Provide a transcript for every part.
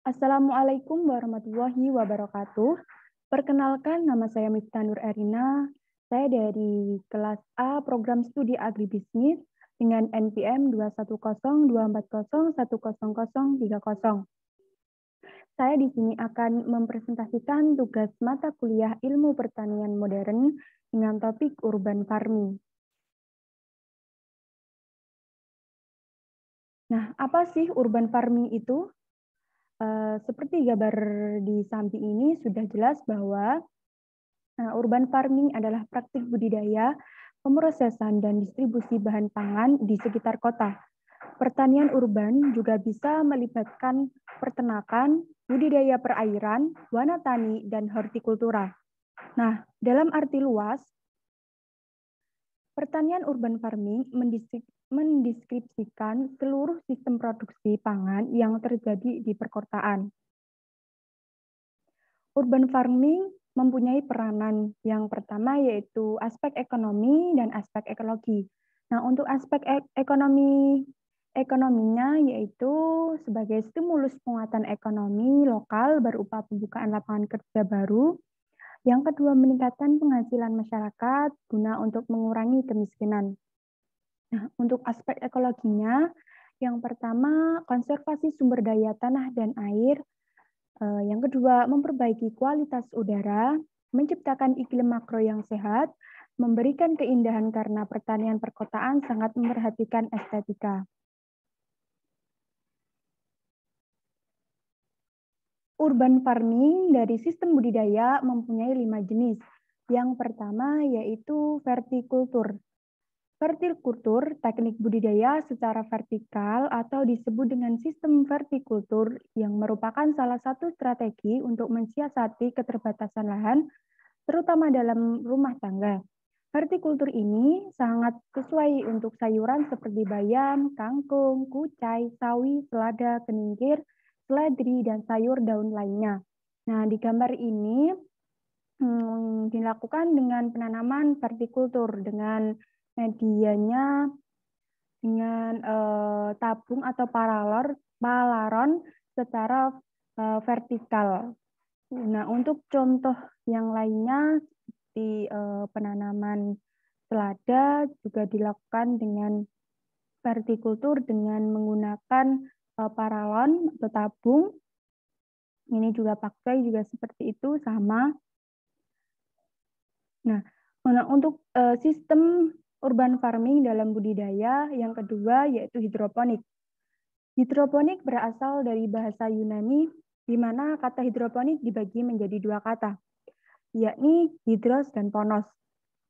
Assalamualaikum warahmatullahi wabarakatuh. Perkenalkan, nama saya Miftah Nur Erina. Saya dari kelas A Program Studi Agribisnis dengan NPM 21024010030. Saya di sini akan mempresentasikan tugas mata kuliah Ilmu Pertanian Modern dengan topik urban farming. Nah, apa sih urban farming itu? Seperti gambar di samping ini sudah jelas bahwa urban farming adalah praktik budidaya, pemrosesan, dan distribusi bahan pangan di sekitar kota. Pertanian urban juga bisa melibatkan peternakan, budidaya perairan, wana tani, dan hortikultura. Nah, dalam arti luas, pertanian urban farming mendeskripsikan seluruh sistem produksi pangan yang terjadi di perkotaan. Urban farming mempunyai peranan yang pertama yaitu aspek ekonomi dan aspek ekologi. Nah, untuk aspek ekonominya yaitu sebagai stimulus penguatan ekonomi lokal berupa pembukaan lapangan kerja baru. Yang kedua, meningkatkan penghasilan masyarakat guna untuk mengurangi kemiskinan. Nah, untuk aspek ekologinya, yang pertama, konservasi sumber daya tanah dan air. Yang kedua, memperbaiki kualitas udara, menciptakan iklim makro yang sehat, memberikan keindahan karena pertanian perkotaan sangat memperhatikan estetika. Urban farming dari sistem budidaya mempunyai 5 jenis. Yang pertama yaitu vertikultur. Vertikultur, teknik budidaya secara vertikal atau disebut dengan sistem vertikultur yang merupakan salah satu strategi untuk mensiasati keterbatasan lahan, terutama dalam rumah tangga. Vertikultur ini sangat sesuai untuk sayuran seperti bayam, kangkung, kucai, sawi, selada, keningkir, seledri, dan sayur daun lainnya. Nah, di gambar ini dilakukan dengan penanaman vertikultur dengan medianya dengan tabung atau palaron secara vertikal. Nah, untuk contoh yang lainnya seperti penanaman selada juga dilakukan dengan vertikultur dengan menggunakan paralon atau tabung. Ini juga pakai juga seperti itu sama. Nah, untuk sistem urban farming dalam budidaya yang kedua yaitu hidroponik. Hidroponik berasal dari bahasa Yunani di mana kata hidroponik dibagi menjadi dua kata, yakni hidros dan ponos.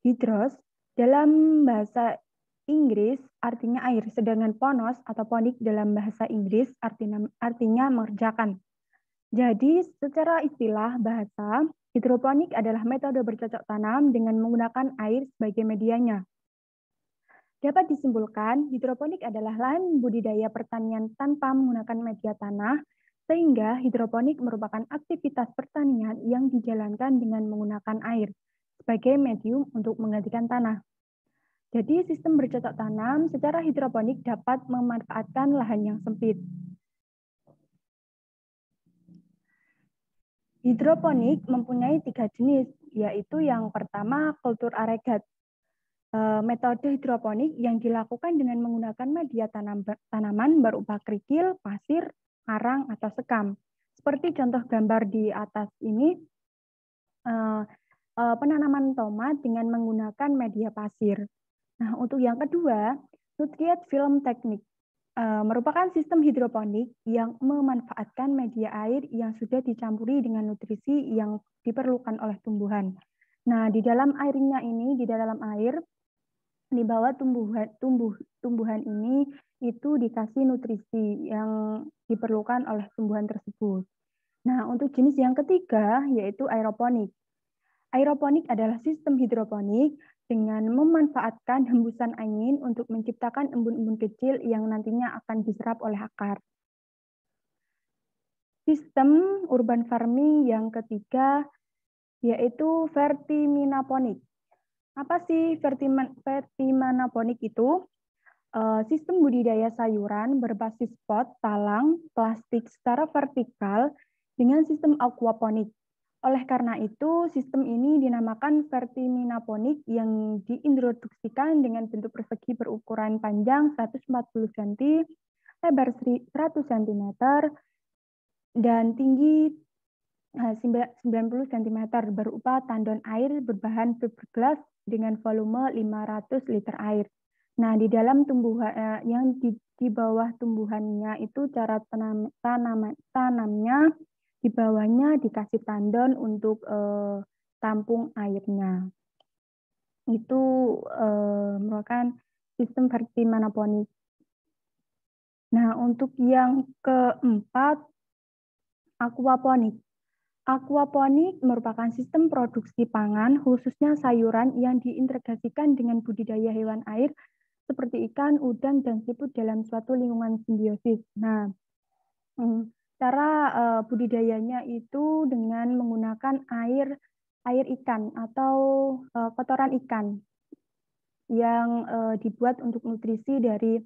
Hidros dalam bahasa Inggris artinya air, sedangkan ponos atau ponik dalam bahasa Inggris artinya mengerjakan. Jadi secara istilah bahasa, hidroponik adalah metode bercocok tanam dengan menggunakan air sebagai medianya. Dapat disimpulkan, hidroponik adalah lahan budidaya pertanian tanpa menggunakan media tanah, sehingga hidroponik merupakan aktivitas pertanian yang dijalankan dengan menggunakan air sebagai medium untuk menggantikan tanah. Jadi sistem bercocok tanam secara hidroponik dapat memanfaatkan lahan yang sempit. Hidroponik mempunyai 3 jenis, yaitu yang pertama kultur agregat. Metode hidroponik yang dilakukan dengan menggunakan media tanaman berupa kerikil, pasir, karang, atau sekam. Seperti contoh gambar di atas ini, penanaman tomat dengan menggunakan media pasir. Nah, untuk yang kedua, nutrient film teknik. Merupakan sistem hidroponik yang memanfaatkan media air yang sudah dicampuri dengan nutrisi yang diperlukan oleh tumbuhan. Nah, di dalam airnya ini, di dalam air, di bawah tumbuhan ini itu dikasih nutrisi yang diperlukan oleh tumbuhan tersebut. Nah, untuk jenis yang ketiga yaitu aeroponik. Aeroponik adalah sistem hidroponik dengan memanfaatkan hembusan angin untuk menciptakan embun-embun kecil yang nantinya akan diserap oleh akar. Sistem urban farming yang ketiga yaitu vertiminoponik. Apa sih vertiminoponik itu? Sistem budidaya sayuran berbasis pot, talang, plastik secara vertikal dengan sistem aquaponik. Oleh karena itu, sistem ini dinamakan vertiminaponik yang diintroduksikan dengan bentuk persegi berukuran panjang 140 cm, lebar 100 cm, dan tinggi 90 cm berupa tandon air berbahan fiberglass dengan volume 500 liter air. Nah, di dalam tumbuhan yang di bawah tumbuhannya itu cara tanamnya di bawahnya dikasih tandon untuk tampung airnya. Itu merupakan sistem vertiminoponik. Nah, untuk yang keempat, aquaponik. Aquaponik merupakan sistem produksi pangan, khususnya sayuran yang diintegrasikan dengan budidaya hewan air seperti ikan, udang, dan siput dalam suatu lingkungan simbiosis. Nah, cara budidayanya itu dengan menggunakan air ikan atau kotoran ikan yang dibuat untuk nutrisi dari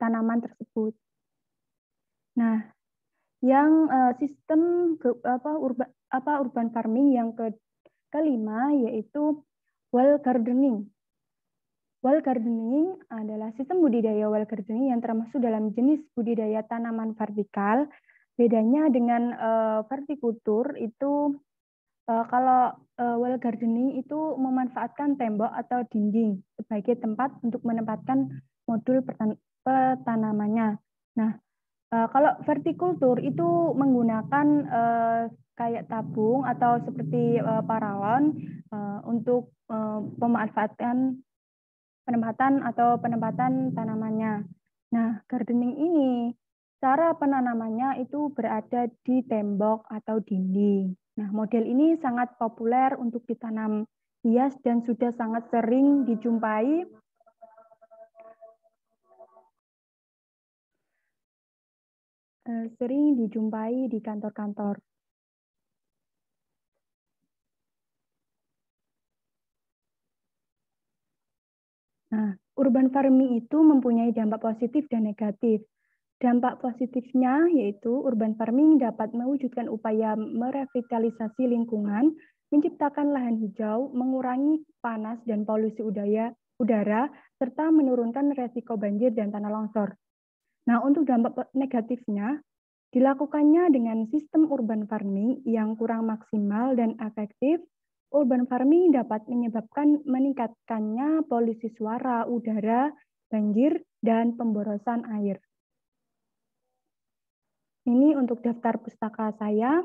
tanaman tersebut. Nah, yang sistem urban farming yang kelima yaitu well gardening. Well gardening adalah sistem budidaya well gardening yang termasuk dalam jenis budidaya tanaman vertikal. Bedanya dengan vertikultur itu kalau well gardening itu memanfaatkan tembok atau dinding sebagai tempat untuk menempatkan modul petanamannya. Nah, kalau vertikultur itu menggunakan kayak tabung atau seperti paralon untuk penempatan tanamannya. Nah, gardening ini cara penanamannya itu berada di tembok atau dinding. Nah, model ini sangat populer untuk ditanam hias dan sudah sangat sering dijumpai di kantor-kantor. Nah, urban farming itu mempunyai dampak positif dan negatif. Dampak positifnya yaitu urban farming dapat mewujudkan upaya merevitalisasi lingkungan, menciptakan lahan hijau, mengurangi panas dan polusi udara, serta menurunkan resiko banjir dan tanah longsor. Nah, untuk dampak negatifnya, dilakukannya dengan sistem urban farming yang kurang maksimal dan efektif, urban farming dapat menyebabkan meningkatkannya polusi suara, udara, banjir, dan pemborosan air. Ini untuk daftar pustaka saya.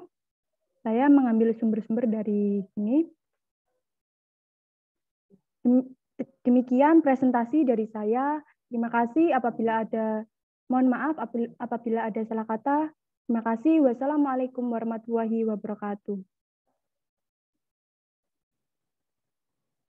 Saya mengambil sumber-sumber dari sini. Demikian presentasi dari saya. Terima kasih mohon maaf apabila ada salah kata. Terima kasih. Wassalamualaikum warahmatullahi wabarakatuh.